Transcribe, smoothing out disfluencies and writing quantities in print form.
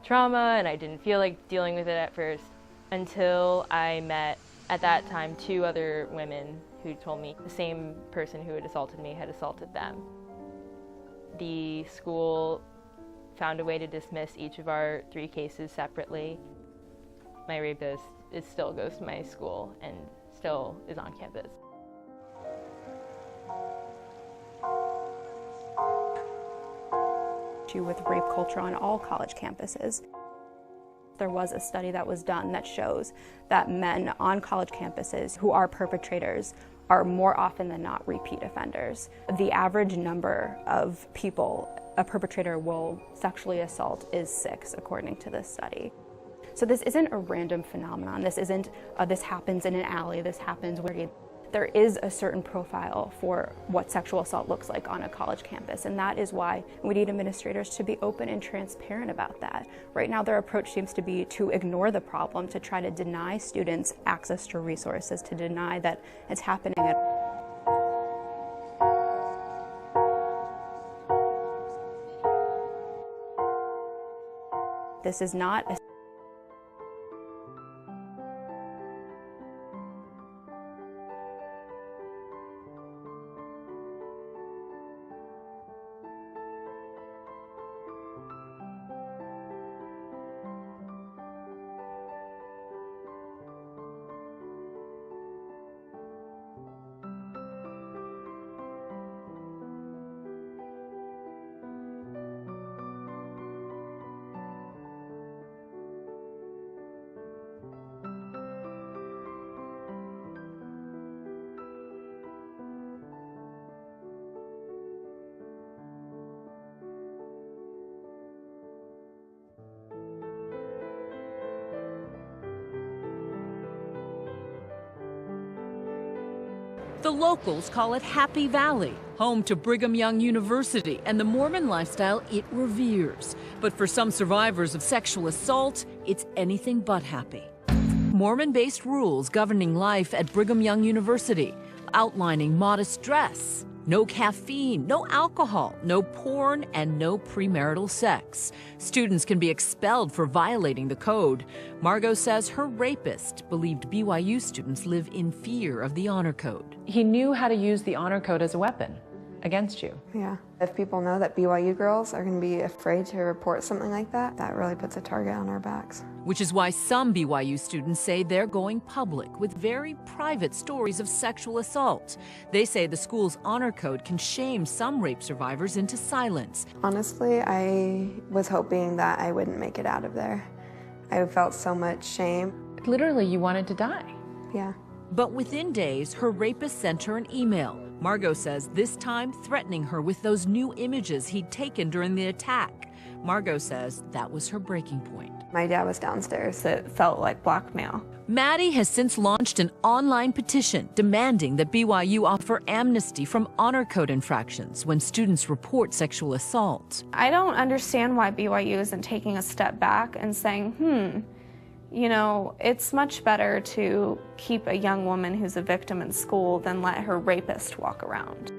Trauma, and I didn't feel like dealing with it at first until I met, at that time, 2 other women who told me the same person who had assaulted me had assaulted them. The school found a way to dismiss each of our 3 cases separately. My rapist still goes to my school and still is on campus. With rape culture on all college campuses. There was a study that was done that shows that men on college campuses who are perpetrators are more often than not repeat offenders. The average number of people a perpetrator will sexually assault is 6, according to this study. So this isn't a random phenomenon. This isn't, this happens in an alley, this happens where there is a certain profile for what sexual assault looks like on a college campus, and that is why we need administrators to be open and transparent about that. Right now, their approach seems to be to ignore the problem, to try to deny students access to resources, to deny that it's happening. This is not a The locals call it Happy Valley, home to Brigham Young University and the Mormon lifestyle it reveres. But for some survivors of sexual assault, it's anything but happy. Mormon-based rules governing life at Brigham Young University, outlining modest dress, no caffeine, no alcohol, no porn, and no premarital sex. Students can be expelled for violating the code. Margot says her rapist believed BYU students live in fear of the honor code. He knew how to use the honor code as a weapon against you. Yeah. If people know that BYU girls are going to be afraid to report something like that, that really puts a target on our backs. Which is why some BYU students say they're going public with very private stories of sexual assault. They say the school's honor code can shame some rape survivors into silence. Honestly, I was hoping that I wouldn't make it out of there. I felt so much shame. Literally, you wanted to die. Yeah. But within days, her rapist sent her an email. Margot says this time threatening her with those new images he'd taken during the attack. Margot says that was her breaking point. My dad was downstairs. It felt like blackmail. Maddie has since launched an online petition demanding that BYU offer amnesty from honor code infractions when students report sexual assault. I don't understand why BYU isn't taking a step back and saying, you know, it's much better to keep a young woman who's a victim in school than let her rapist walk around.